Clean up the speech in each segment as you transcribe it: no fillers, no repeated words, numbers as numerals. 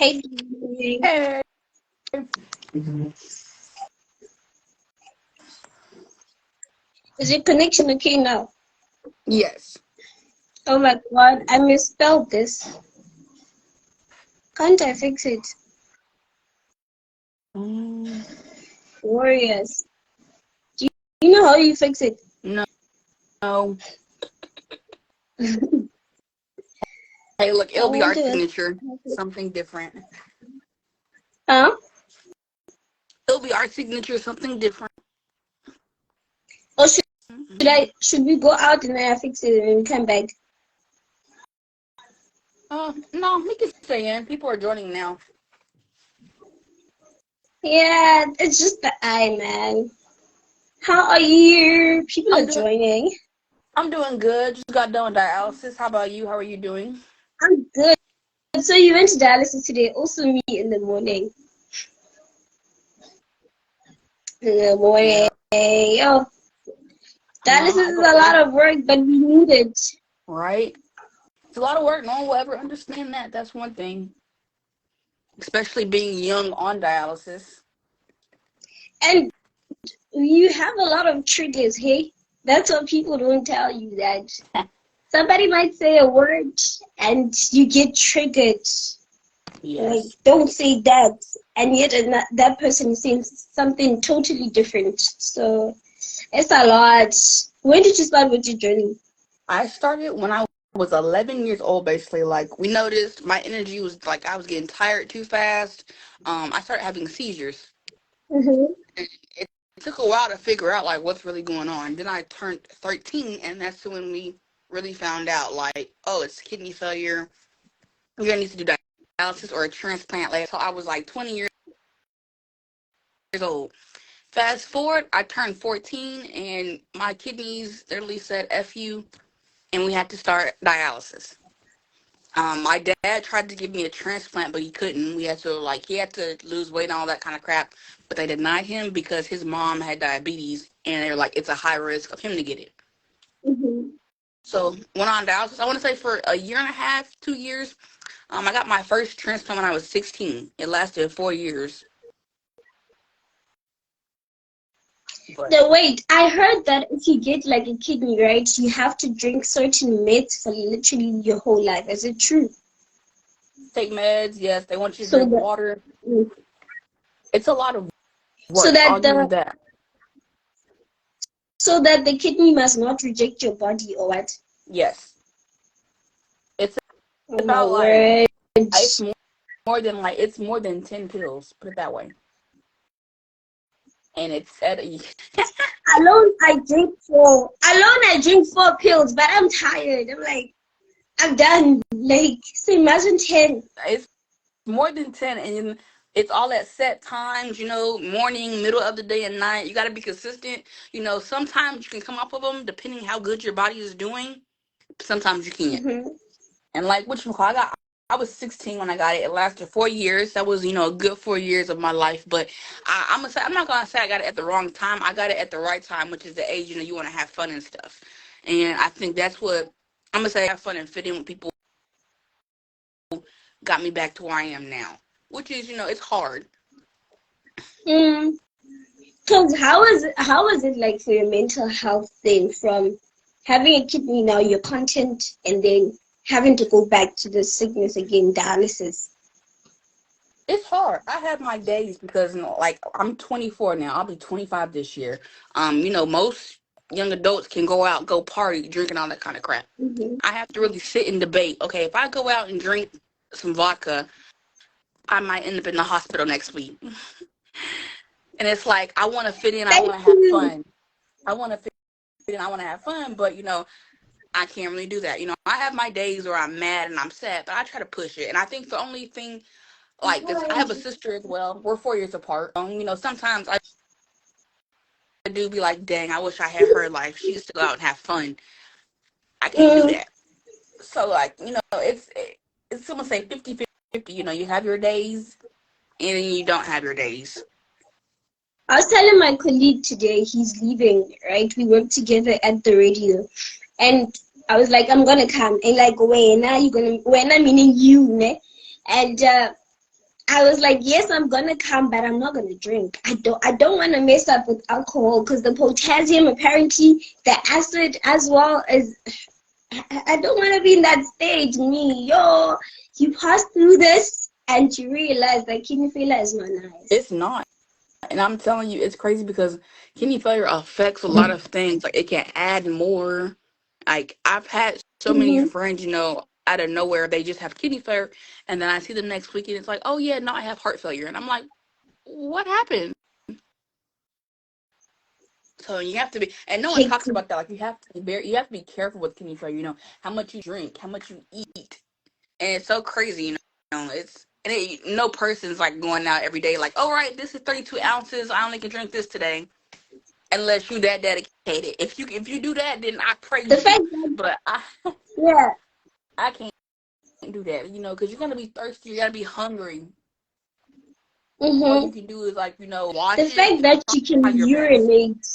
Hey, Hey. is your connection okay now? Yes. Oh my god, I misspelled this. Can't I fix it? Mm, Warriors. Do you know how you fix it? no. No. Hey, look, I it'll be our wonder. signature. Something different. Huh? It'll be our signature. Something different. Or should Mm-hmm. should we go out and then I fix it and we come back? No, we can stay in. People are joining now. Yeah, it's just the eye, man. How are you? People I'm are doing. joining. I'm doing good. Just got done with dialysis. How about you? How are you doing? I'm good. So you went to dialysis today. Also me in the morning. In the morning. Yeah. Oh, dialysis I is go a lot early. of work, but we need it. Right. It's a lot of work. No one will ever understand that. That's one thing. Especially being young on dialysis. And you have a lot of triggers, hey? That's what people don't tell you, that somebody might say a word and you get triggered. Like, Yes. don't say that. And yet that person is saying something totally different. So it's a lot. When did you start with your journey? I started when I was 11 years old, basically. Like, we noticed my energy was like I was getting tired too fast. I started having seizures. Mm-hmm. And it took a while to figure out like what's really going on. Then I turned 13, and that's when we really found out like, oh, it's kidney failure. You're gonna need to do dialysis or a transplant later. So I was like 20 years old. Fast forward, I turned 14, and my kidneys literally said "F you," and we had to start dialysis. My dad tried to give me a transplant, but he couldn't. He had to lose weight and all that kind of crap. But they denied him because his mom had diabetes, and they were like, it's a high risk of him to get it. Mm-hmm. So went on dialysis. I want to say for a year and a half, 2 years. I got my first transplant when I was 16. It lasted 4 years. But The wait, I heard that if you get like a kidney, right, you have to drink certain meds for literally your whole life. Is it true? take meds, yes. They want you to So drink that water. It's a lot of so work. that I'll give you the that. so that the kidney must not reject your body or what? Yes. It's Oh my about like word. it's it's more than 10 pills. Put it that way. And it's at a Alone I drink 4 pills, but I'm tired. I'm like, I'm done. Like, so imagine 10. it's more than 10, and it's all at set times, morning, middle of the day, and night. You got to be consistent. Sometimes you can come up with them depending how good your body is doing. Sometimes you can't. Mm-hmm. And like I was 16 when I got it. It lasted 4 years. That was, a good 4 years of my life. But I'm not gonna say I got it at the wrong time. I got it at the right time, which is the age, you want to have fun and stuff. And I think that's what I'm gonna say. Have fun and fit in with people got me back to where I am now, which is, it's hard. Mm. Cause how was it like for your mental health then, from having a kidney now you're content and then having to go back to the sickness again, dialysis? It's hard. I have my days because, like, I'm 24 now. I'll be 25 this year. Most young adults can go out, go party, drinking all that kind of crap. Mm-hmm. I have to really sit and debate. Okay, if I go out and drink some vodka, I might end up in the hospital next week. And it's like I want to fit in. I Thank want to have you. fun. I want to fit in. I want to have fun. But I can't really do that. I have my days where I'm mad and I'm sad, but I try to push it. And I think the only thing, like, 'cause I have a sister as well. We're 4 years apart. Sometimes I do be like, dang, I wish I had her life. She used to go out and have fun. I can't do Mm. that. So, like, it's someone say 50-50. You have your days and then you don't have your days. I was telling my colleague today he's leaving, right? We work together at the radio. And I was like, I'm gonna come. And like, when are you gonna, when, I meaning you, ne? And I was like, yes, I'm gonna come, but I'm not gonna drink. I don't want to mess up with alcohol because the potassium, apparently, the acid as well as. I don't want to be in that stage. Me, yo, you pass through this and you realize that kidney failure is not nice. It's not. And I'm telling you, it's crazy because kidney failure affects a lot of things. Like it can add more. Like I've had so many Mm-hmm. friends, out of nowhere, they just have kidney failure, and then I see them next week, and it's like, oh yeah, no, I have heart failure, and I'm like, what happened? So you have to be, and no one talks Hectic. about that. Like you have to be careful with kidney failure. How much you drink, how much you eat, and it's so crazy. No person's like going out every day like, all right, this is 32 ounces. I only can drink this today, unless you that dedicated. If you do that, then I The praise fact you. that, But yeah, I can't do that. Because you're gonna be thirsty. You're gonna be hungry. All you mm-hmm. can do is like The wash it, fact that you can try your best. urinate,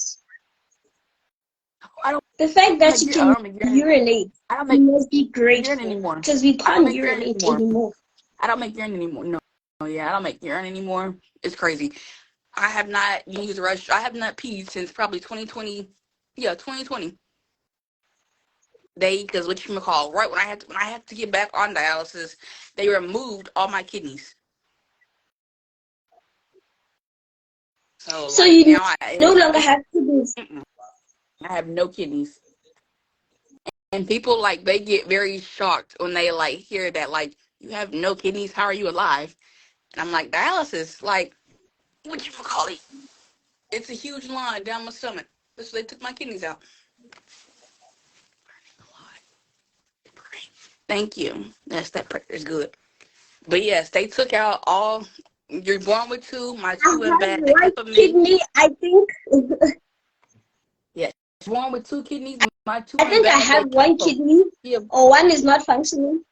I don't the fact that you I can don't make urine. urinate, I don't you make must be urine grateful anymore. because we I don't can't make urine urinate anymore. anymore. I don't make urine anymore. No, yeah, I don't make urine anymore. It's crazy. I have not used the restroom. I have not peed since probably 2020. Yeah, 2020. Because what you call right when I had to get back on dialysis, they removed all my kidneys. So So like you now no longer have kidneys. I have no kidneys. And people like they get very shocked when they like hear that like you have no kidneys. How are you alive? And I'm like dialysis. Like what you call it? It's a huge line down my stomach. So they took my kidneys out. Thank you. That part is good. But yes, they took out all. You're born with two. My I two went have bad. They one kept them in. kidney. I think Yes, born with two kidneys. My two I went think I bad. They have one kept them. kidney, Yeah. or one is not functioning.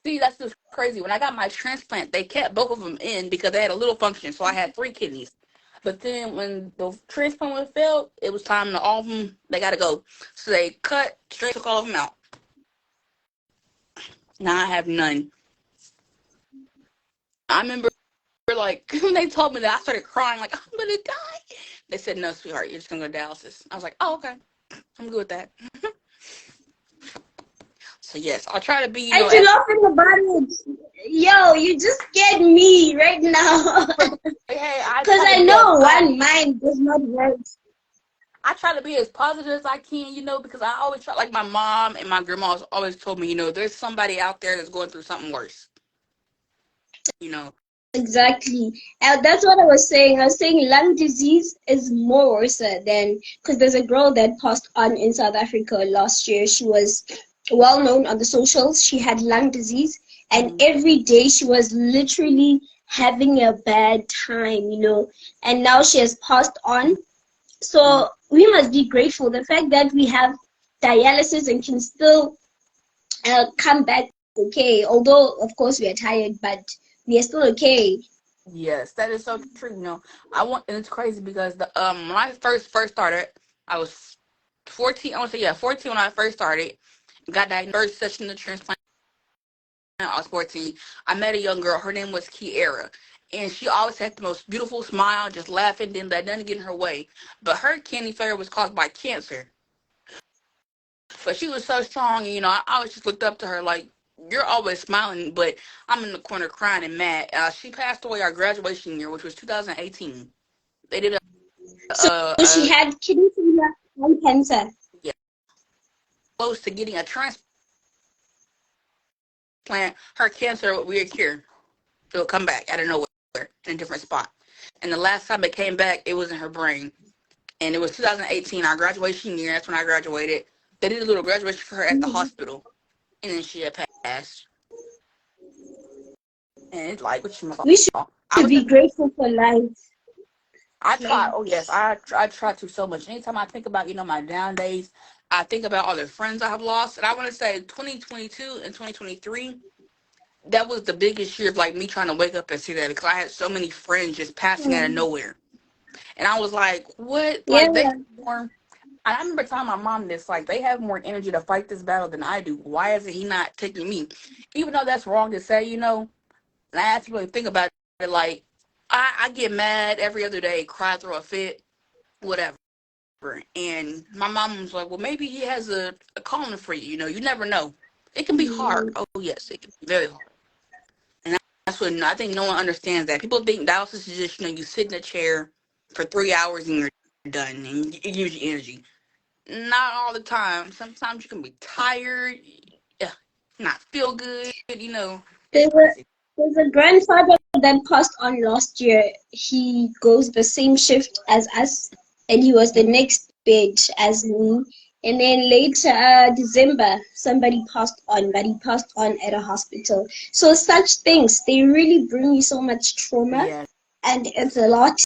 See, that's just crazy. When I got my transplant, they kept both of them in because they had a little function. So I had three kidneys. But then when the transplant was failed, it was time to all of them. They got to go. So they cut straight, took all of them out. Now I have none. I remember like when they told me that, I started crying like I'm gonna die. They said no, sweetheart, you're just gonna go to dialysis. I was like, oh okay, I'm good with that. So yes, I'll try to be I feel as laughing about it. Yo, you just scared me right now. hey, I Because try to I be as know one mind does not work. I try to be as positive as I can, because I always try. Like my mom and my grandma always told me, there's somebody out there that's going through something worse. You know. Exactly. That's what I was saying. I was saying lung disease is more worse than because there's a girl that passed on in South Africa last year. She was well known on the socials. She had lung disease, and Mhm. every day she was literally having a bad time. And now she has passed on. Mhm. So we must be grateful. The fact that we have dialysis and can still come back okay. Although, of course, we are tired, but we are still okay. Yes, that is so true. And it's crazy because when I first started, I was 14. I want to say 14 when I first started. Got diagnosed first session of transplant. I was 14. I met a young girl. Her name was Kiera. And she always had the most beautiful smile, just laughing, didn't let nothing get in her way. But her kidney failure was caused by cancer. But she was so strong, and I always just looked up to her like, you're always smiling, but I'm in the corner crying and mad. She passed away our graduation year, which was 2018. They did So she a had kidney failure and cancer. yeah, close to getting a transplant. Her cancer would reoccur. It would come back out of nowhere in a different spot. And the last time it came back, it was in her brain. And it was 2018, our graduation year. That's when I graduated. They did a little graduation for her at the Mhm. hospital, and then she had passed. And it's like, what you We should call? I was be just, grateful for life. I try. Oh yes, I try to so much. Anytime I think about my down days, I think about all the friends I have lost, and I want to say 2022 and 2023. That was the biggest year of like me trying to wake up and see that because I had so many friends just passing out of Mm. nowhere, and I was like, what? Yeah, Like they have more. And I remember telling my mom this, like they have more energy to fight this battle than I do. Why isn't he not taking me? Even though that's wrong to say, And I have to really think about it. Like, I get mad every other day, cry, throw a fit, whatever. And my mom was like, well, maybe he has a calling for you. You know, you never know. It can be hard. Mm, Oh, yes, it can be very hard. And that's what I think no one understands that. People think dialysis is just, you sit in a chair for 3 hours and you're done and it gives you energy. Not all the time. Sometimes you can be tired, yeah, not feel good, it's there's a crazy. there's a grandfather that passed on last year. He goes the same shift as us, and he was the next batch as me. And then later, December, somebody passed on, but he passed on at a hospital. So such things, they really bring you so much trauma, Yes. and it's a lot.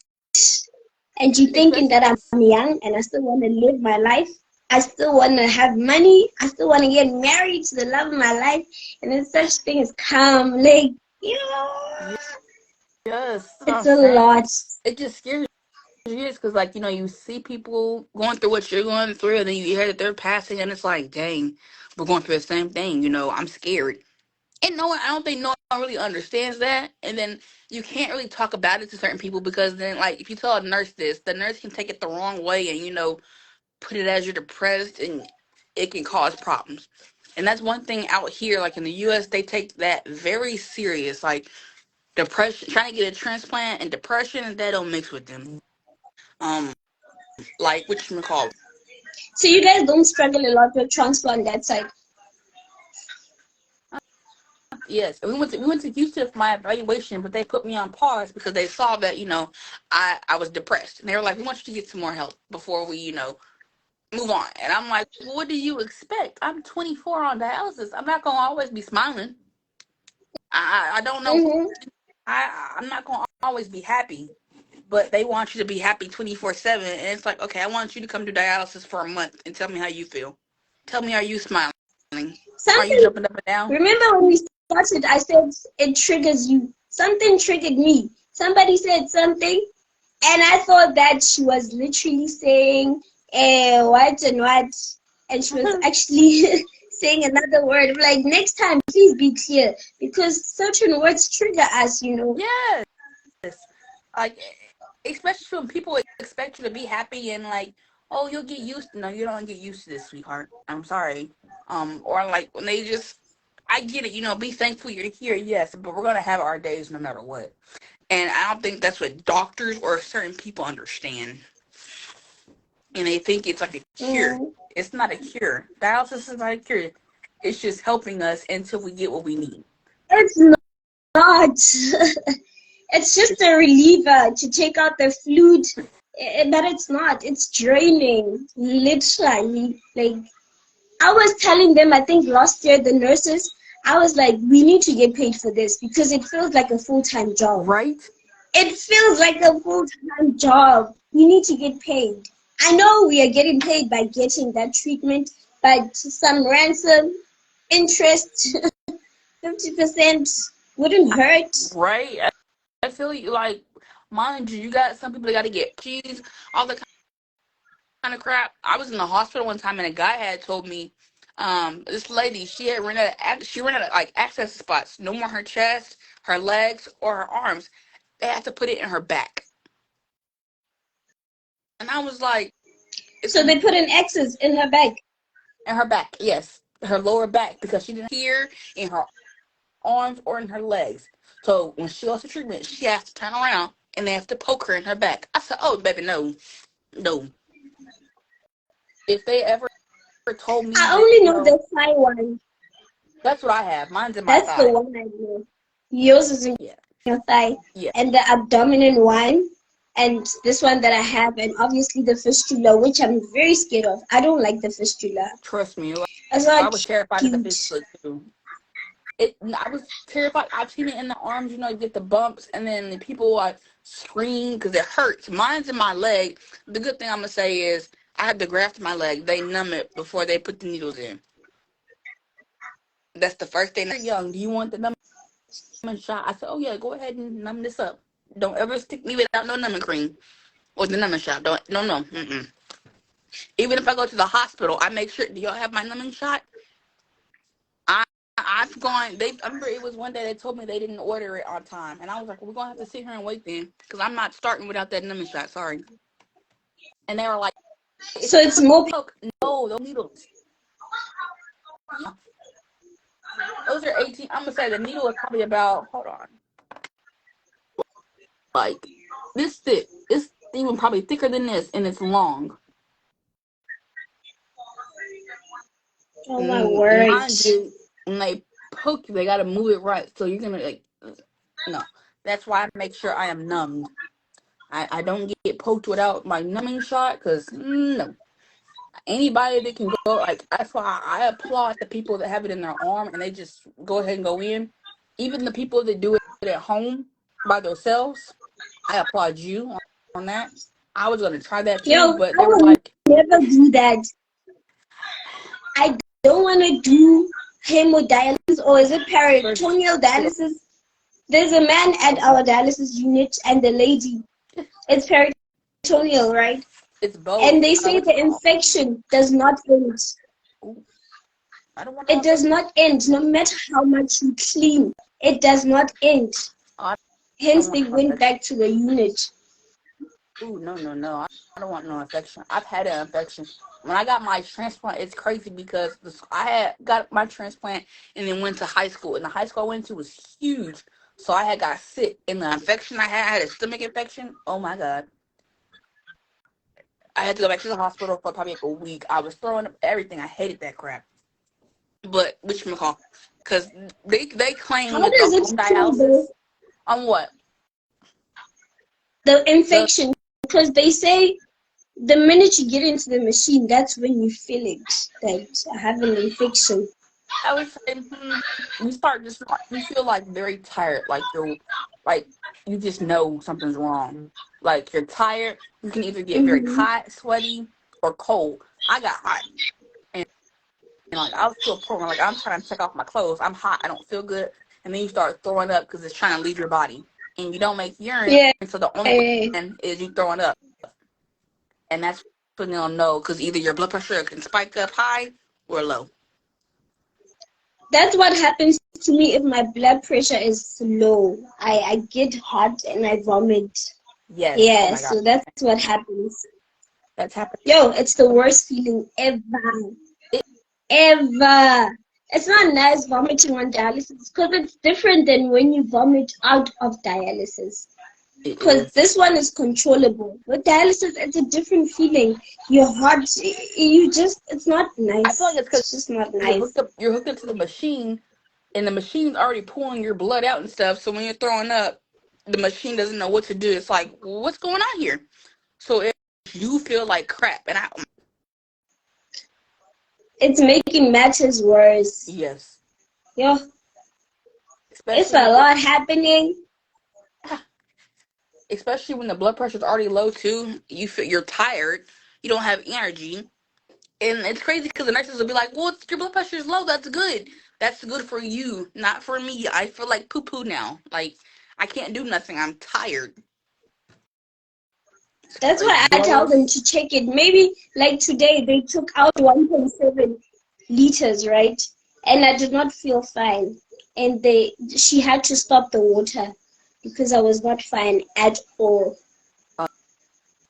And you thinking Especially that I'm young and I still want to live my life. I still want to have money. I still want to get married to the love of my life. And then such things come, like, you know, yes, that's what it's I'm a saying. lot. It just scares you because, like, you see people going through what you're going through, and then you hear that they're passing, and it's like, dang, we're going through the same thing. I'm scared. And no one, I don't think no one really understands that. And then you can't really talk about it to certain people because then, like, if you tell a nurse this, the nurse can take it the wrong way and, put it as you're depressed and it can cause problems. And that's one thing out here, like in the US, they take that very serious. Like depression, trying to get a transplant and depression, that don't mix with them. Um, like what you call So you guys don't struggle a lot with transplant that side. yes. And we went to Houston for my evaluation, but they put me on pause because they saw that, I was depressed. And they were like, we want you to get some more help before we, move on. And I'm like, well, what do you expect? I'm 24 on dialysis. I'm not gonna always be smiling. I don't know. Mm-hmm. I'm not gonna always be happy, but they want you to be happy 24/7, and it's like, okay, I want you to come to dialysis for a month and tell me how you feel. Tell me, are you smiling? Are you Something, jumping up and down? remember when we started, I said it triggers you. Something triggered me. Somebody said something, and I thought that she was literally saying what and what, and she was actually saying another word. I'm like, next time, please be clear, because certain words trigger us, you know. Yes. Like, especially when people expect you to be happy and like, oh, you'll get used. No, you don't get used to this, sweetheart. I'm sorry. Or like when they just, I get it. Be thankful you're here. Yes, but we're gonna have our days no matter what. And I don't think that's what doctors or certain people understand. And they think it's like a cure. Mm, It's not a cure. Dialysis is not a cure. It's just helping us until we get what we need. it's not. It's just a reliever to take out the fluid, but it's not. It's draining, literally. Like, I was telling them, I think last year, the nurses, I was like, we need to get paid for this because it feels like a full-time job. Right? It feels like a full-time job. We need to get paid. I know we are getting paid by getting that treatment, but some ransom interest, 50% wouldn't hurt. Right? I feel you. Like, mind you, you got some people that got to get cheese, all the kind of crap. I was in the hospital one time and a guy had told me, this lady, she ran out of like access spots. No more her chest, her legs, or her arms. They had to put it in her back. And I was like, it's So they put an X's in her bag. in her back, yes. Her lower back because she didn't hear in her arms or in her legs. So when she goes to treatment, she has to turn around and they have to poke her in her back. I said, oh, baby, no, no. If they ever told me I that, only know the thigh one. that's what I have. Mine's in my That's the thigh. one I know. Yours is in Yeah. your thigh. Yeah. And the abdominal one, and this one that I have, and obviously the fistula, which I'm very scared of. I don't like the fistula. Trust me. It's I not was terrified of the cute. fistula too. I was terrified. I've seen it in the arms, you get the bumps, and then the people like scream because it hurts. Mine's in my leg. The good thing I'm gonna say is I had the graft in my leg. They numb it before they put the needles in. That's the first thing. You're young. Do you want the numbing shot? I said, oh yeah, go ahead and numb this up. Don't ever stick me without no numbing cream or the numbing shot. Don't no no. Mm-mm. Even if I go to the hospital, I make sure. Do y'all have my numbing shot? I I've gone. I remember it was one day they told me they didn't order it on time, and I was like, well, "We're gonna have to sit here and wait then, because I'm not starting without that numbing shot. Sorry." And they were like, "It's So it's more. poke." No, those needles. Yeah, those are 18. I'm gonna say the needle is probably about. Hold on, like this thick. It's even probably thicker than this, and it's long. Oh my Mind words. you, when they poke you, they gotta move it right. So you're gonna like, no. That's why I make sure I am numbed. I don't get poked without my numbing shot, because no. Anybody that can go, like, that's why I applaud the people that have it in their arm and they just go ahead and go in. Even the people that do it at home by themselves, I applaud you on that. I was gonna try that too, Yo, but I they were will like, never do that. I don't want to do hemodialysis, or is it first, peritoneal dialysis? There's a man at our dialysis unit and the lady. It's peritoneal, right? it's both. And they I don't know say what you the call. infection does not end. Ooh, I don't want no It does infection. not end, no matter how much you clean. It does not end. I don't Hence, want they no went infection. back to the unit. Ooh, no, no, no. I don't want no infection. I've had an infection. When I got my transplant, it's crazy because I had got my transplant and then went to high school. And the high school I went to was huge. So I had got sick. And the infection I had a stomach infection. Oh my God. I had to go back to the hospital for probably like a week. I was throwing up everything. I hated that crap. But, whatchamacallit, because they claim How that does I'm it on feel though, dialysis. On what? the The infection? Because they say the minute you get into the machine, that's when you feel it, that I have an infection. I would say, you start just you feel like very tired, like you just know something's wrong. Like you're tired. You can either get very Mm-hmm. hot, sweaty, or cold. I got hot, and like I was to a point where like I'm trying to take off my clothes. I'm hot. I don't feel good, and then you start throwing up because it's trying to leave your body, and you don't make urine, Yeah. so the only way is you throwing up, and that's when you'll know because either your blood pressure can spike up high or low. That's what happens to me if my blood pressure is low. I get hot and I vomit. Yes. Oh Yeah, my God, so that's what happens. that's happened. Yo, it's the worst feeling ever. Ever. It's not nice vomiting on dialysis because it's different than when you vomit out of dialysis. It Because is. this one is controllable. With dialysis, it's a different feeling. Your heart, you just, it's not I feel like nice. it's because It's just not nice. you're hooked up to the machine, and the machine's already pulling your blood out and stuff. So when you're throwing up, the machine doesn't know what to do. It's like, well, what's going on here? So if you feel like crap, and I It's making matters worse. yes, Yo, it's especially a when lot happening. especially when the blood pressure's already low too. You're tired. You don't have energy, and it's crazy because the nurses will be like, "Well, your blood pressure is low. That's good. That's good for you, not for me. I feel like poo poo now. Like I can't do nothing. I'm tired." It's That's why crazy. I Do I tell them look? to check it. Maybe like today they took out 1.7 liters, right? And I did not feel fine. And she had to stop the water because I was not fine at all.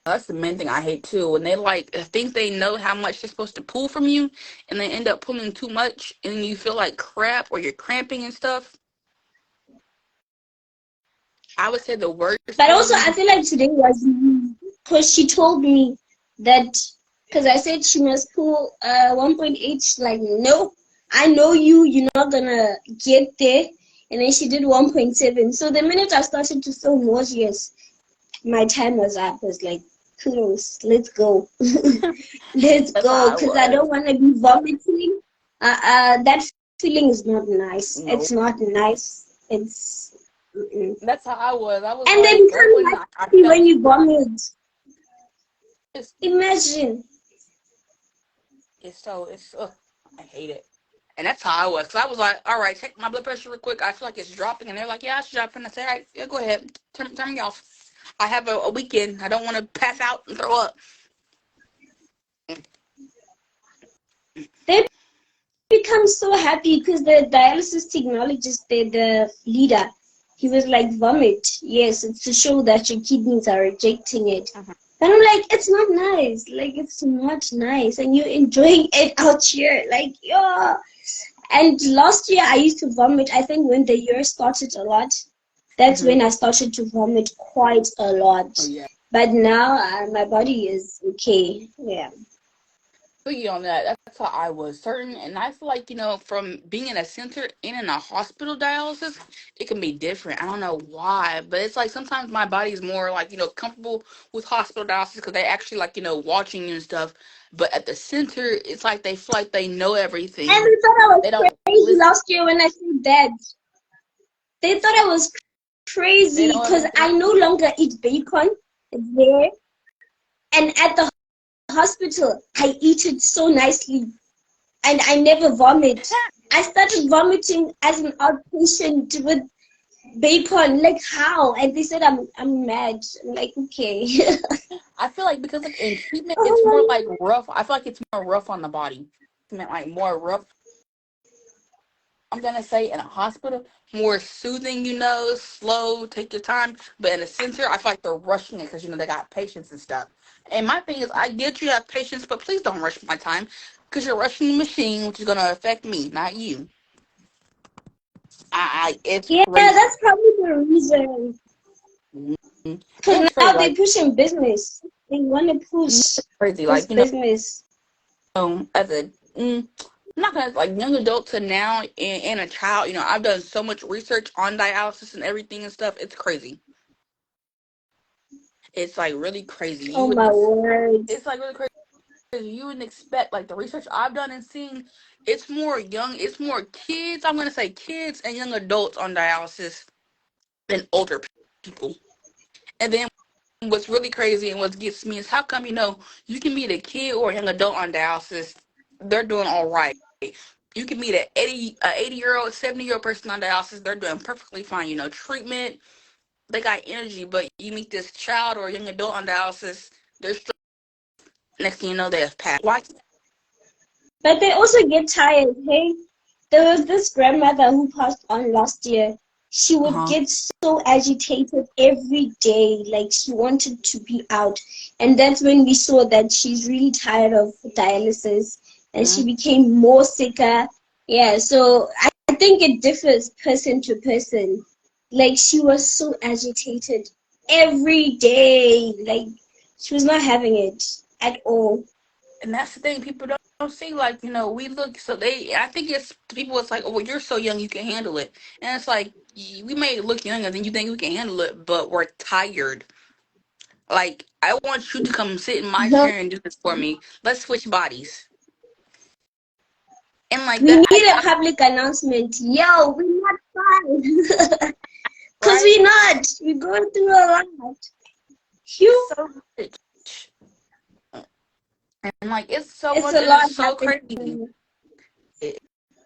That's the main thing I hate too. When they like think they know how much they're supposed to pull from you, and they end up pulling too much, and you feel like crap or you're cramping and stuff. I would say the worst But also I feeling. feel like today was because she told me that because I said she must pull 1.8. She's like, no, I know you're not gonna get there. And then she did 1.7. So the minute I started to feel nauseous, my time was up. I was like, kudos, let's go. Let's That's how go. I Because I don't was. want to be vomiting. That feeling is not nice. No, It's not nice. It's. Mm-mm. that's how I was. I was And they like, right when become I happy felt when you vomit. it's Imagine. it's so it's I hate it. And that's how I was. Cause I was like, all right, check my blood pressure real quick. I feel like it's dropping, and they're like, yeah, it's dropping. I said, all right, yeah, go ahead, turn me off. I have a weekend. I don't want to pass out and throw up. They become so happy because the dialysis technologist, the leader, he was like, vomit. Yes, it's to show that your kidneys are rejecting it. And I'm like, it's not nice. Like, it's not nice. And you're enjoying it out here. Like, yeah. And last year I used to vomit. I think when the year started a lot, that's when I started to vomit quite a lot. Oh yeah. But now my body is okay. Yeah. You on that. That's how I was certain, and I feel like from being in a center and in a hospital dialysis, it can be different. I don't know why, but it's like sometimes my body is more like comfortable with hospital dialysis because they actually like watching you and stuff. But at the center, it's like they feel like they know And everything. they thought I was They don't crazy listen. last year when I said that. They thought I was They crazy know because everything. I no longer eat bacon there. And at the hospital, I eat it so nicely. And I never vomit. I started vomiting as an outpatient with bacon. Like, how? And they said I'm mad. I'm like, okay. I feel like because like in treatment, it's more Oh, like rough. I feel like it's more rough on the body. Treatment like more rough. I'm gonna say in a hospital, more soothing, slow, take your time. But in a center, I feel like they're rushing it because they got patients and stuff. And my thing is, I get you have patience, but please don't rush my time because you're rushing the machine, which is gonna affect me, not you. It's yeah, crazy. that's probably the reason. Mhm. And Because it's now crazy, they're like pushing business. They want to push it's crazy, this like business. as a I'm not gonna like young adult to now and a child. I've done so much research on dialysis and everything and stuff. It's crazy. It's like really crazy. Oh my word. It's like really crazy. You wouldn't expect like the research I've done and seen. It's more kids. I'm gonna say kids and young adults on dialysis than older people. And then what's really crazy and what gets me is how come you can meet a kid or a young adult on dialysis, they're doing all right. You can meet a 80-year-old, 70-year-old person on dialysis, they're doing perfectly fine. Treatment, they got energy, but you meet this child or young adult on dialysis, they're next thing you know they have passed. Why? But they also get tired, hey? There was this grandmother who passed on last year. She Uh would huh. get so agitated every day, like she wanted to be out. And that's when we saw that she's really tired of dialysis and she became more sicker. Yeah, so I think it differs person to person. Like she was so agitated every day. Like she was not having it at all. And that's the thing people don't see. Like we look so they. I think it's people. It's like, oh, well, you're so young, you can handle it. And it's like we may look younger than you think we can handle it, but we're tired. Like I want you to come sit in my chair and do this for me. Let's switch bodies. And like We that, need a public announcement. Yo, we're not fine. Because right? we're not. We're going through a lot. It's Phew. so rich, and like it's so It's much, a and lot it's so crazy. happening. It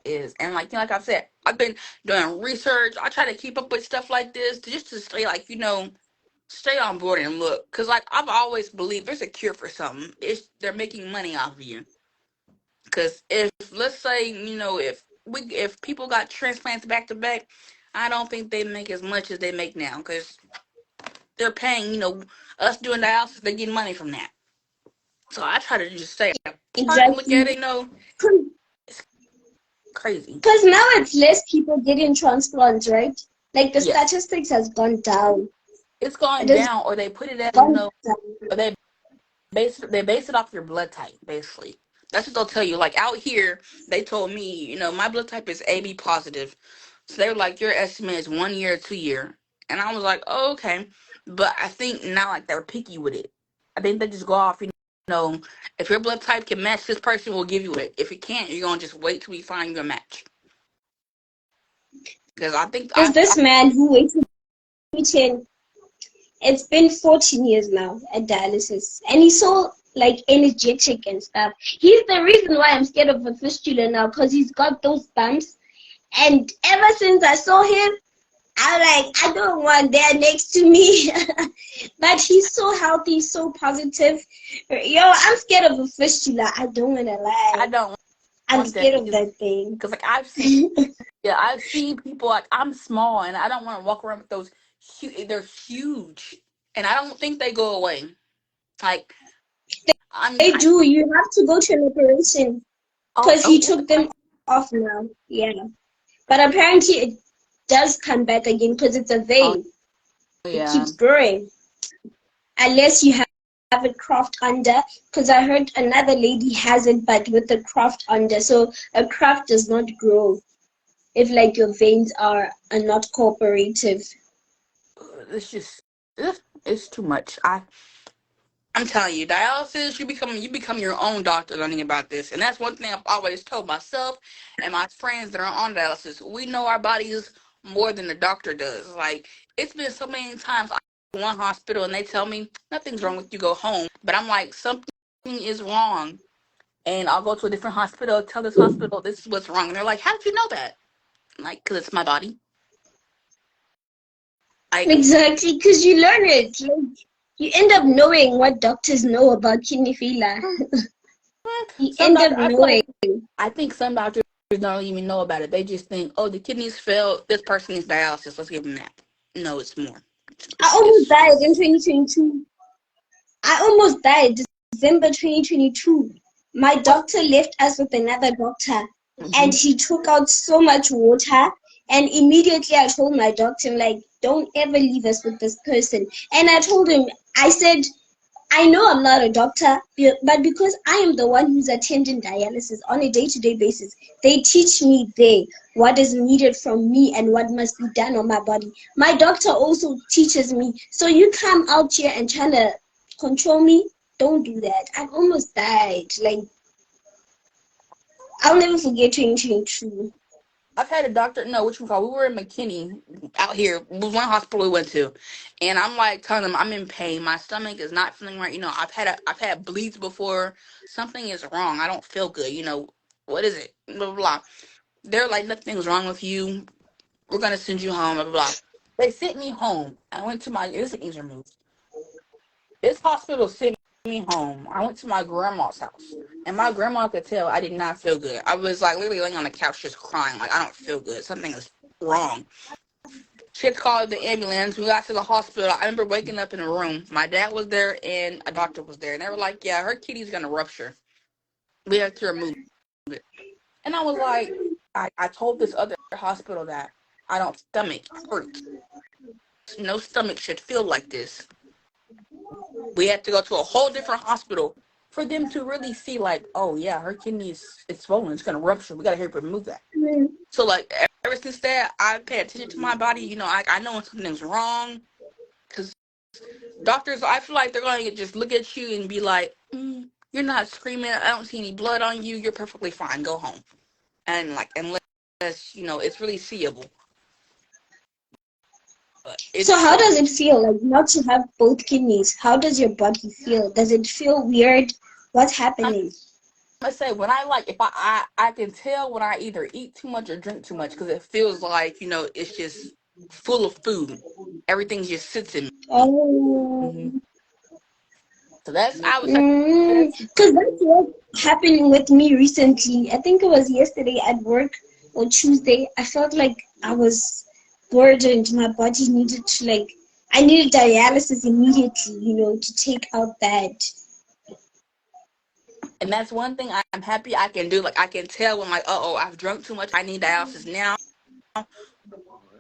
is, and like like I've said, I've been doing research. I try to keep up with stuff like this just to stay like stay on board and look. Cause like I've always believed there's a cure for something. It's they're making money off of you. Cause if let's say if people got transplants back to back, I don't think they make as much as they make now. Cause they're paying us doing dialysis, they're getting money from that. So I try to just stay apart and look Exactly. at it. It's crazy. Because now it's less people getting transplants, right? Like the Yes, statistics has gone down. it's It gone has down, or they put it as gone down. or they base it off your blood type, basically. That's what they'll tell you. Like out here, they told me, my blood type is AB positive. So they were like, your estimate is 1 year, 2 year. And I was like, oh, okay. But I think now like they're picky with it. I think they just go off, know, if your blood type can match this person, we'll give you it. If it can't, you're gonna just wait till we find you a match. Because I think There's this man who waited 10. It's been 14 years now at dialysis. And he's so like energetic and stuff. He's the reason why I'm scared of a fistula now, because he's got those bumps. And ever since I saw him, I'm like, I don't want that next to me. But he's so healthy, so positive. Yo, I'm scared of a fistula. I don't want to I lie. don't. I'm one that scared of is, that thing. because like I've seen people, like I'm small and I don't want to walk around with those. They're huge, and I don't think they go away. Like They I do. You have to go to an operation oh because he oh took them off now. Yeah. But apparently it does come back again because it's a oh vein. It yeah. keeps growing unless you have a craft under. Because I heard another lady has it, but with a craft under. So a craft does not grow if like your veins are not cooperative. It's just it's too much. I'm telling you, dialysis, you become your own doctor learning about this. And that's one thing I've always told myself and my friends that are on dialysis. We know our bodies more than the doctor does. Like, it's been so many times I go to one hospital and they tell me nothing's wrong with you, go home. But I'm like, something is wrong. And I'll go to a different hospital, tell this hospital this is what's wrong. And they're like, how did you know that? I'm like, because it's my body. Like, Exactly, because you learn it. Like, you end up knowing what doctors know about kidney failure. You some end up doctor, I feel knowing. like I think some doctors don't even know about it. They just think, oh, the kidneys failed. This person needs dialysis. Let's give them that. No, it's more. I almost died in 2022. I almost died December 2022. My What's doctor left us with another doctor and hmm he took out so much water. And immediately I told my doctor, like, don't ever leave us with this person. And I told him, I said, I know I'm not a doctor, but because I am the one who's attending dialysis on a day-to-day basis, they teach me there what is needed from me and what must be done on my body. My doctor also teaches me. So you come out here and trying to control me, don't do that. I almost died. Like, I'll never forget 2022. I've had a doctor. No, which we call. We were in McKinney out here. It was one hospital we went to, and I'm like telling them I'm in pain. My stomach is not feeling right. I've had bleeds before. Something is wrong. I don't feel good. What is it? Blah blah blah. They're like nothing's wrong with you. We're gonna send you home. Blah blah blah. They sent me home. I went to my. This is removed. This hospital sent me home. I went to my grandma's house, and my grandma could tell I did not feel good. I was like literally laying on the couch just crying, like I don't feel good. Something is wrong. She had called the ambulance. We got to the hospital. I remember waking up in a room. My dad was there and a doctor was there, and they were like, "Yeah, her kidney's gonna rupture. We have to remove it." And I was like, I told this other hospital that I don't stomach hurts. No stomach should feel like this. We had to go to a whole different hospital for them to really see, like, oh yeah, her kidney is it's swollen, it's gonna rupture. We gotta hurry up and remove that. So like ever since that, I pay attention to my body. I know when something's wrong because doctors, I feel like they're gonna just look at you and be like, "You're not screaming. I don't see any blood on you. You're perfectly fine. Go home." And like unless it's really seeable, but So it's how so. does it feel like not to have both kidneys? How does your body feel? Does it feel weird? What's happening? I say when I like if I can tell when I either eat too much or drink too much because it feels like it's just full of food. Everything just sits in me. Oh, hmm So that's I would say that's because that's what happened with me recently. I think it was yesterday at work or Tuesday. I felt like I was burdened. My body needed to like, I needed dialysis immediately, to take out that. and that's one thing I'm happy I can do. Like I can tell when like oh I've drunk too much. I need dialysis now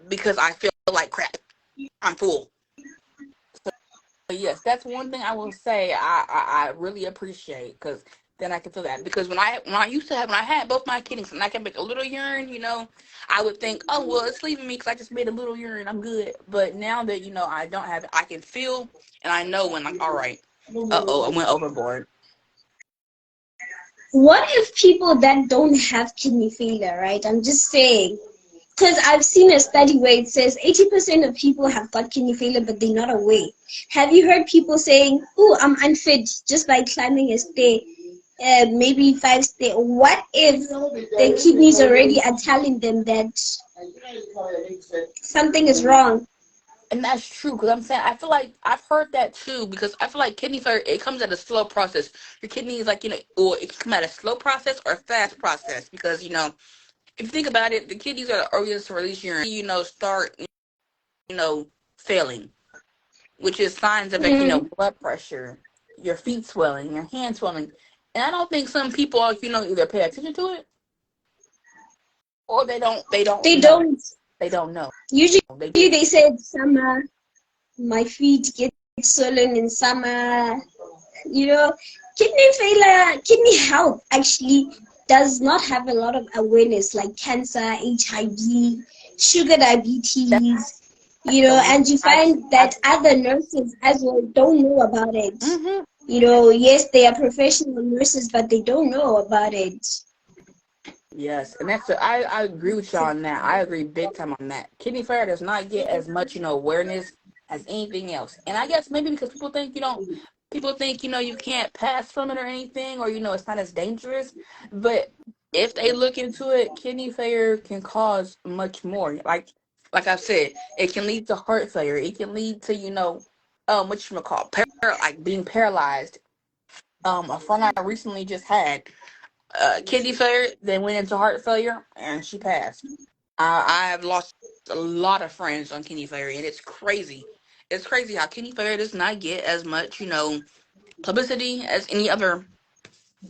because I feel like crap. I'm full. But yes, that's one thing I will say I really appreciate because then I can feel that because when I had both my kidneys and I can make a little urine, I would think, oh well, it's leaving me because I just made a little urine, I'm good. But now that I don't have it, I can feel and I know when like all right, I went overboard. What if people that don't have kidney failure, right? I'm just saying, because I've seen a study where it says 80% of people have got kidney failure, but they're not aware. Have you heard people saying, "Oh, I'm unfit just by climbing a stair, maybe 5 stairs"? What if their kidneys already are telling them that something is wrong? And that's true, because I'm saying I feel like I've heard that too, because I feel like kidney failure, it comes at a slow process. Your kidneys, like, or it can come at a slow process or a fast process, because if you think about it, the kidneys are the organs to release urine. Start failing, which is signs of like Mm. blood pressure, your feet swelling, your hands swelling, and I don't think some people either pay attention to it or they don't They know. don't. They don't know. Usually They they say it's summer. My feet get swollen in summer. You know, kidney failure, kidney health actually does not have a lot of awareness, like cancer, HIV, sugar diabetes, That's and you find I that other nurses as well don't know about it. hmm Yes, they are professional nurses, but they don't know about it. Yes, and I agree with you on that. I agree big time on that. Kidney failure does not get as much awareness as anything else, and I guess maybe because people think you can't pass from it or anything, or it's not as dangerous. But if they look into it, kidney failure can cause much more. Like I've said, it can lead to heart failure. It can lead to what you call like being paralyzed. A friend I recently just had kidney failure, then went into heart failure, and she passed. I have lost a lot of friends on kidney failure, and it's crazy. It's crazy how kidney failure does not get as much, publicity as any other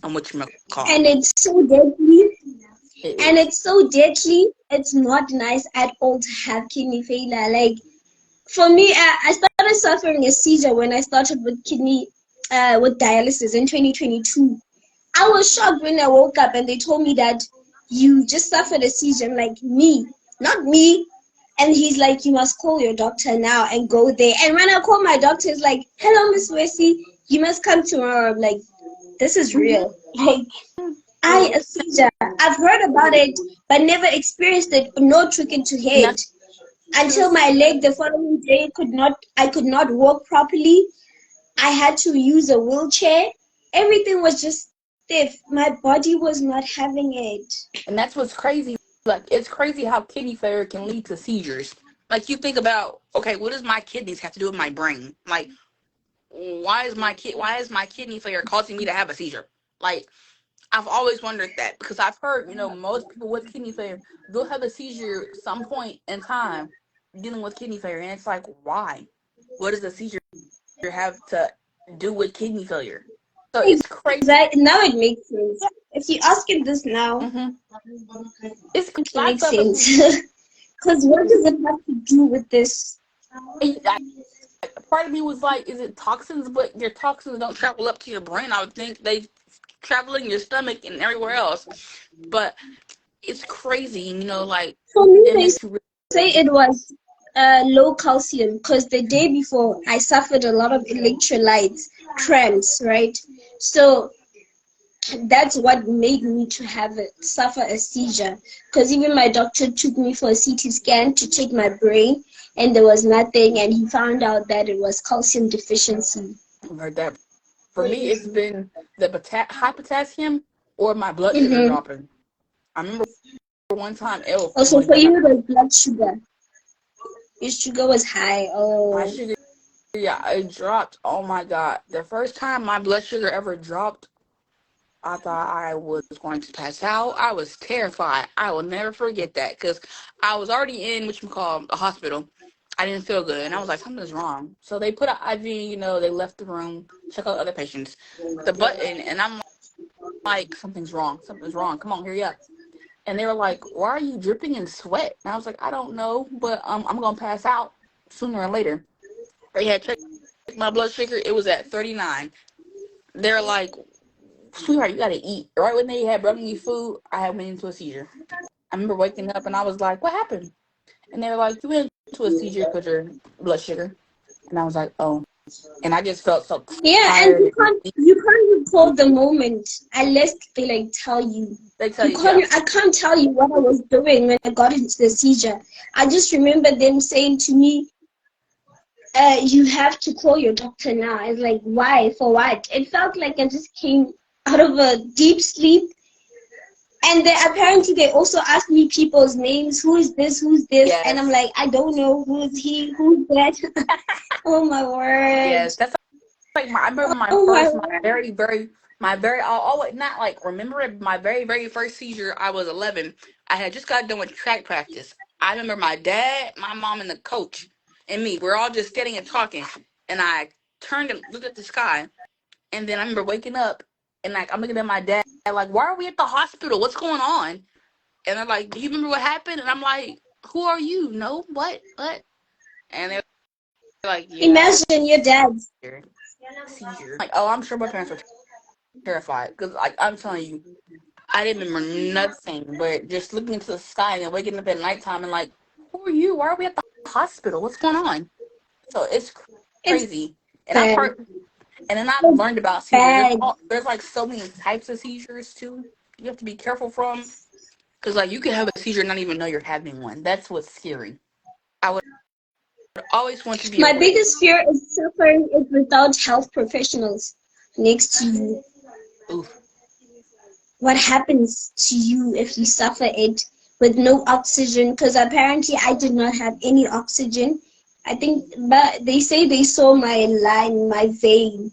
what you call. And it's so deadly. It And is. it's so deadly. It's not nice at all to have kidney failure. Like, for me, I started suffering a seizure when I started with dialysis in 2022. I was shocked when I woke up and they told me that you just suffered a seizure. I'm like, me, not me. And he's like, you must call your doctor now and go there. And when I call my doctor, he's like, hello, Miss Wesley, you must come tomorrow. I'm like, this is hmm real. Like, a seizure. I've heard about it, but never experienced it. No took it to And head that's until just my leg the following day I could not walk properly. I had to use a wheelchair. Everything was just stiff. My body was not having it. and that's what's crazy. Like it's crazy how kidney failure can lead to seizures. Like you think about, okay, what does my kidneys have to do with my brain? Like why is my kidney failure causing me to have a seizure? Like I've always wondered that, because I've heard, most people with kidney failure, they'll have a seizure some point in time dealing with kidney failure. And it's like, why? What does a seizure have to do with kidney failure? So it's crazy. Exactly. Now it makes sense. If you ask him this now, hmm It's it lots makes of sense. Because what does it have to do with this? part of me was like, is it toxins? But your toxins don't travel up to your brain. I would think they travel in your stomach and everywhere else. But it's crazy, like For me, it they makes you really say it was low calcium because the day before I suffered a lot of electrolytes cramps, right? So that's what made me to suffer a seizure. Because even my doctor took me for a CT scan to check my brain, and there was nothing, and he found out that it was calcium deficiency. heard that. For me, it's been the high potassium or my blood sugar Mm-hmm. dropping. I remember one time, oh Also, my for god, you, it was blood sugar. Your sugar was high. my Oh, sugar, yeah, it dropped. Oh my god, the first time my blood sugar ever dropped, I thought I was going to pass out. I was terrified. I will never forget that, because I was already in what you call a hospital. I didn't feel good, and I was like, something's wrong. So they put an IV. They left the room, check out other patients, the button, and I'm like, something's wrong. Something's wrong. Come on, hurry up. And they were like, why are you dripping in sweat? And I was like, I don't know, but I'm gonna pass out sooner or later. They had checked my blood sugar. It was at 39. They're like, sweetheart, you gotta eat. Right when they had brought me food, I had went into a seizure. I remember waking up and I was like, what happened? And they were like, you went into a seizure because your blood sugar. And I was like, oh. And I just felt so yeah, and tired and weak. you can't recall the moment unless they like tell you. They tell You you, yeah. can't. I can't tell you what I was doing when I got into the seizure. I just remember them saying to me, "You have to call your doctor now." I was like, "Why? For what?" It felt like I just came out of a deep sleep, And then apparently they also asked me people's names. Who is this? Who's this? And I'm Yes. like, I don't know. Who's he? Who's that? Oh my word. Yes. That's like I remember Oh my word. my very, I'll always not like remember it, my very, very first seizure. I was 11. I had just got done with track practice. I remember my dad, my mom, and the coach, and me. We're all just sitting and talking. And I turned and looked at the sky. And then I remember waking up and like I'm looking at my dad, like, why are we at the hospital? What's going on? And they're like, do you remember what happened? And I'm like, who are you? No, what? What? And they're like, yeah, I had Imagine your dad. a seizure. Like, oh, I'm sure my parents were terrified because, like, I'm telling you, I didn't remember nothing but just looking into the sky and then waking up at nighttime and like, who are you? Why are we at the hospital? What's going on? So it's It's crazy. And bad. and then I've It's learned about seizures. bad. There's like so many types of seizures too. You have to be careful from because like you can have a seizure and not even know you're having one. That's what's scary. I would always want to be My aware. biggest fear is suffering it without health professionals next to you. Oof. What happens to you if you suffer it with no oxygen? Because apparently I did not have any oxygen. I think, but they say they saw my line, my vein.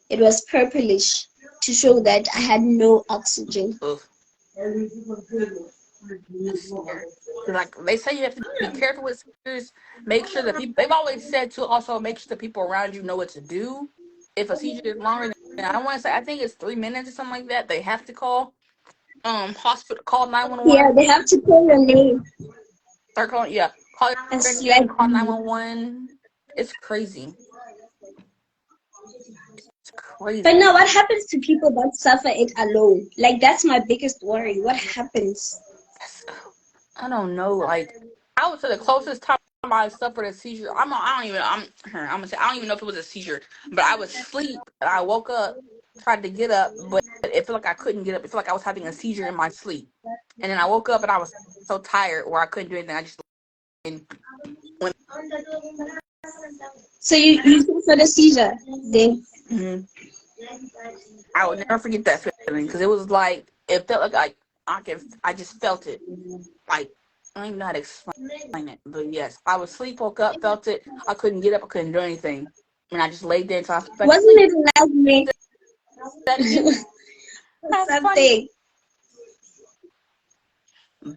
It was purplish to show that I had no oxygen. Oof. That's scary. 'Cause, like they say, you have to be careful with seizures. Make sure that people. They've always said to also make sure the people around you know what to do. If a seizure is longer than I don't want to say, I think it's 3 minutes or something like that. They have to call hospital, call Yeah, 911. they have to call your name. Start calling, yeah, call your It's name, like, call 911. It's crazy. It's but crazy. now what happens to people that suffer it alone? Like, that's my biggest worry. What happens? That's, I don't know. Like I would say the closest time I suffered a seizure. I don't even. I'm gonna say I don't even know if it was a seizure, but I was asleep and I woke up, tried to get up, but it felt like I couldn't get up. It felt like I was having a seizure in my sleep, and then I woke up and I was so tired where I couldn't do anything. I just went. So you suffered a seizure then? Mhm. I would never forget that feeling because it was like it felt like I just felt it. Like I don't even know how to explain it, but yes, I was asleep, woke up, felt it. I couldn't get up, I couldn't do anything, and I just laid there until I fell back Wasn't asleep. it a nightmare? That again? That's funny, Something.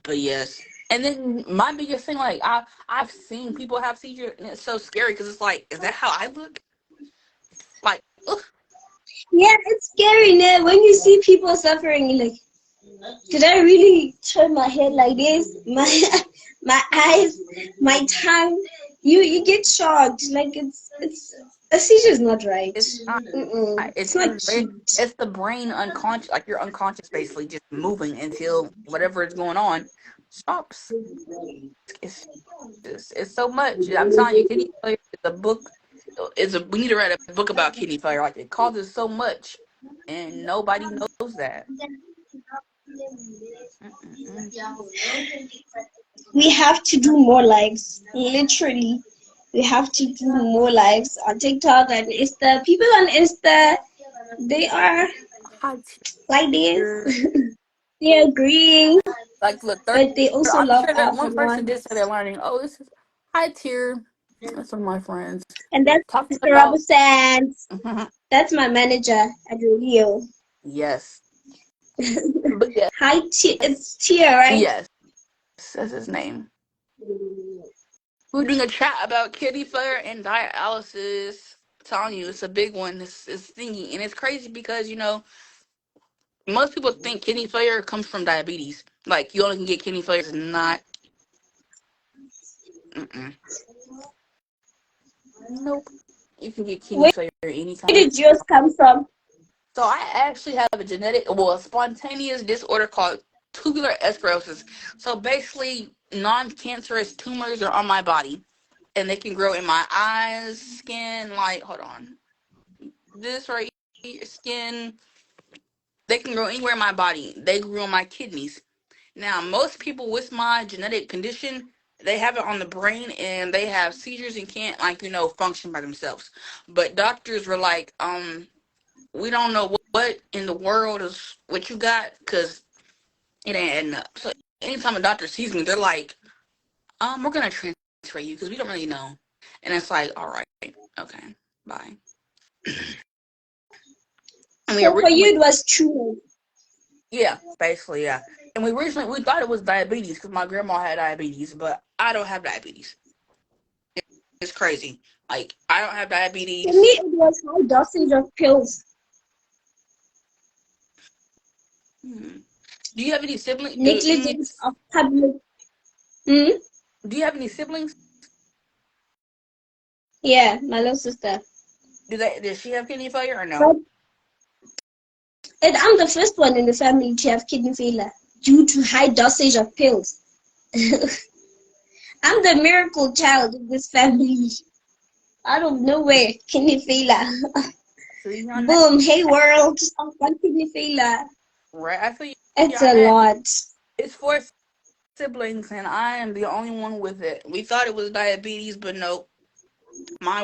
but yes. And then my biggest thing, like I've seen people have seizures, and it's so scary because it's like, is that how I look? Like, ugh, Yeah, it's scary now when you see people suffering. You're like, did I really turn my head like this? My my eyes, my tongue. You get shocked. Like it's a seizure is not right. it's not. Mm-mm. It's not cute. It's the brain unconscious, like your unconscious basically just moving until whatever is going on stops. It's so much. I'm telling you, kidney failure is a book. Is a We need to write a book about kidney failure. Like it causes so much, and nobody knows that. Mm-mm-mm. We have to do more lives. Literally, we have to do more lives on TikTok and Insta. People on Insta, they are High like this. tier. They're agreeing, Like look, but they also I'm love sure that us a one person lot. did say they're learning. Oh, this is high tier. That's one of my friends And that's talking Mr. about. Robinson. That's my manager at Rio. Yes, but yes, Hi, it's Tia, right? yes, that's his name. We're doing a chat about kidney failure and dialysis. I'm telling you, it's a big one. It's thingy, and it's crazy because most people think kidney failure comes from diabetes. Like you only can get kidney failure. It's not. Mm-mm. Nope. You can get kidney Where failure anytime. did yours come from? So I actually have a spontaneous disorder called tubular sclerosis. So basically, non-cancerous tumors are on my body, and they can grow in my eyes, skin. Like, hold on, this right here, skin. They can grow anywhere in my body. They grew on my kidneys. Now, most people with my genetic condition, they have it on the brain and they have seizures and can't function by themselves. But doctors were like, we don't know what in the world is what you got because It ain't adding up. So anytime a doctor sees me, they're like, we're gonna transfer you because we don't really know. And it's like, all right, okay, bye. And we So for you, originally, it was true. yeah, basically, yeah. And we thought it was diabetes because my grandma had diabetes, but I don't have diabetes. It's crazy. Like I don't have For me, diabetes. it was high dosage of pills, Hmm. Do you have any siblings? negligence of public. Mm? Do you have any siblings? Yeah, my little sister. Does she have kidney failure or no? But and I'm the first one in the family to have kidney failure due to high dosage of pills. I'm the miracle child in this family. Out of nowhere, kidney failure. So you on that, Boom, hey world, I've got kidney failure. right? I feel you It's on a that. lot. It's four siblings, and I am the only one with it. We thought it was diabetes, but no.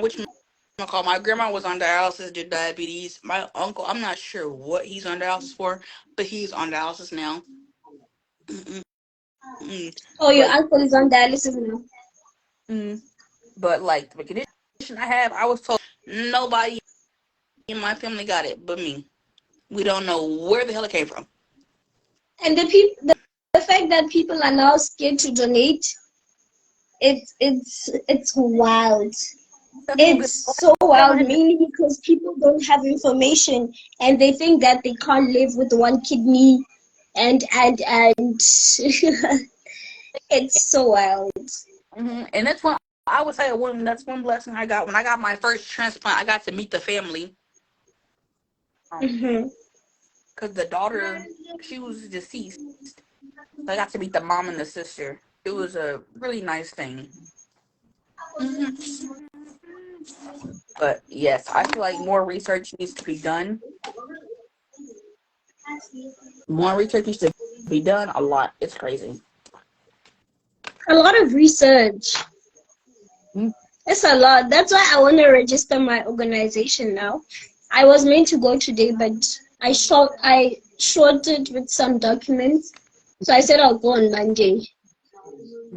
Which I call my grandma was on dialysis due to diabetes. My uncle, I'm not sure what he's on dialysis for, but he's on dialysis now. Mm-mm, mm-mm. Oh, your But uncle is on dialysis now. mm, but like the condition I have, I was told nobody in my family got it but me. We don't know where the hell it came from. And the fact that people are now scared to donate, it's wild. Some people It's get so wild, government. mainly because people don't have information and they think that they can't live with one kidney, and it's so wild. And that's one I would say that's one blessing I got when I got my first transplant. I got to meet the family. Hmm. Because the daughter, she was deceased. So I got to meet the mom and the sister. It was a really nice thing. hmm But yes, I feel like more research needs to be done. More research needs to be done. A lot. It's crazy. A lot of research. Mm. It's a lot. That's why I want to register my organization now. I was meant to go today, but I shorted with some documents. So I said I'll go on Monday.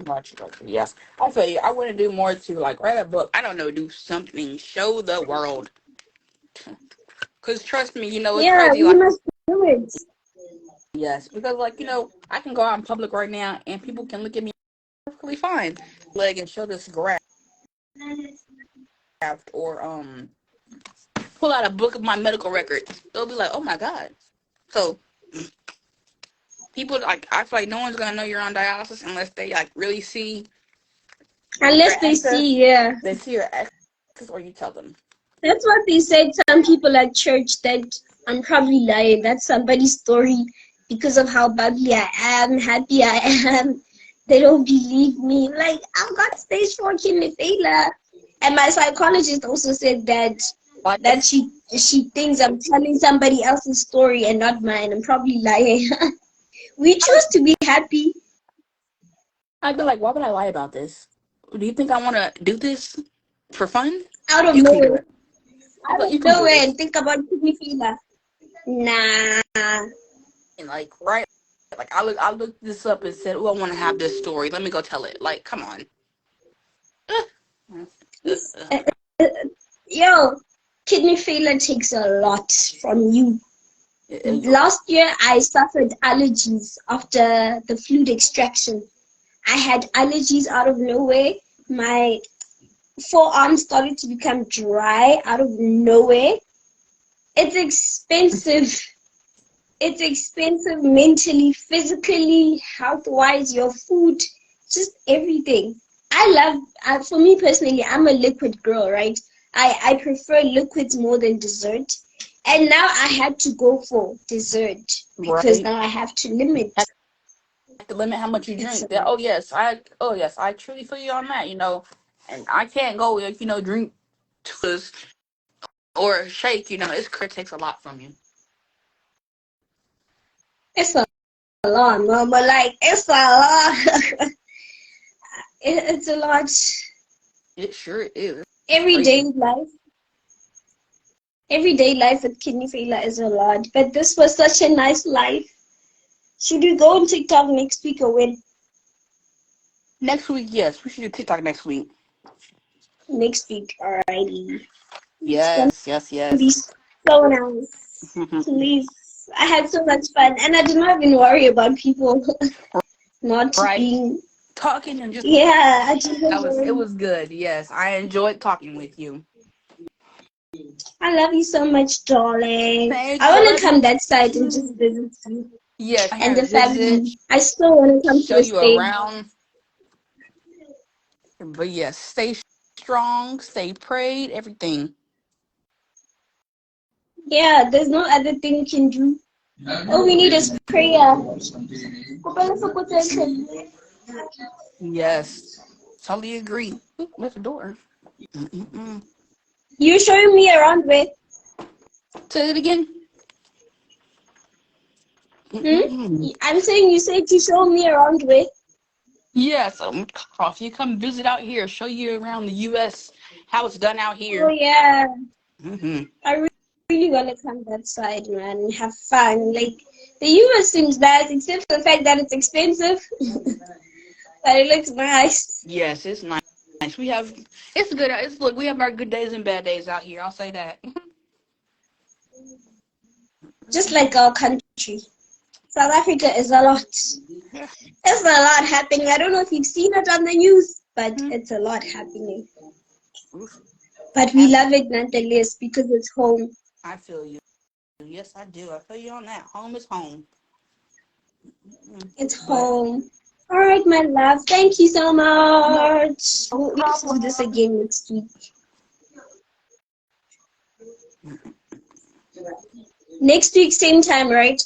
Much better. Yes, I feel you. I want to do more to like write a book. I don't know, do something, show the world. Cause trust me, it's Yeah, crazy. we Like must do it. yes, because like I can go out in public right now and people can look at me perfectly fine, leg and show this graft or pull out a book of my medical records. They'll be like, oh my god. So people like I feel like no one's gonna know you're on dialysis unless they like really see your Unless they access. see, yeah. They see your access or you tell them. That's what they said. Some people at church that I'm probably lying. That's somebody's story because of how bubbly I am, happy I am. They don't believe me. Like, I've got stage 4 kidney failure. And my psychologist also said Like that she thinks I'm telling somebody else's story and not mine. I'm probably lying. We choose to be happy I'd be like, why would I lie about this? Do you think I want to do this for fun? out of You can do nowhere. it. I'd be Out like, of you can do nowhere this. and think about kidney failure. Nah. And like right, like I looked this up and said, oh, I want to have this story. Let me go tell it. Like, come on. This, yo, kidney failure takes a lot from you. You're right. Last year, I suffered allergies after the fluid extraction. I had allergies out of nowhere. My forearm started to become dry out of nowhere. It's expensive. It's expensive mentally, physically, health wise, your food, just everything. For me personally, I'm a liquid girl, right? I prefer liquids more than dessert. And now I had to go for dessert because Right. now I have to limit. Have to limit how much you It's drink. That oh yes, I truly feel you on that. And I can't go like drink twos or shake. It's takes a lot from you. it's a lot, mama. Like it's a lot. It's a lot. It sure is. It's Everyday crazy. life. Everyday life with kidney failure is a lot. But this was such a nice life. Should we go on TikTok next week or when? Next week, yes, we should do TikTok next week. Next week, alrighty. It's gonna Yes, yes, be yes. so nice. Please. I had so much fun and I did not even worry about people not Right? being, Talking and just yeah, I didn't it worry. was good. Yes, I enjoyed talking with you. I love you so much, darling. Thank I you. I want love to come you that side and just too. visit you Yes, and here the visit, family. I still want to come to show the you States. around. But yes, stay strong, stay prayed, everything. Yeah, there's no other thing we can do. All we need is prayer. Yes, totally agree. Oop, there's a door. Mm-mm-mm. You showing me around with? Say it again. Hmm? Mm-mm-mm. I'm saying you said you show me around with. Yes, if you come visit out here, show you around the U.S. how it's done out Oh here. yeah, Hmm I really want to come that side, man, and have fun. Like the US seems nice, except for the fact that it's expensive, but it looks nice. Yes, it's nice. We have it's good. It's look, we have our good days and bad days out here. I'll say that. Just like our country. South Africa is a lot. There's a lot happening. I don't know if you've seen it on the news, but Mhm. it's a lot happening. Oof. But we I, love it nonetheless because it's home. I feel you. Yes, I do. I feel you on that. Home is home. It's But home. All right, my love. Thank you so no, much. no We need to do problem. this again next week. Next week, same time, right?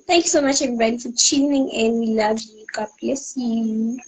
Thank you so much, everybody, for tuning in. We love you. God bless you.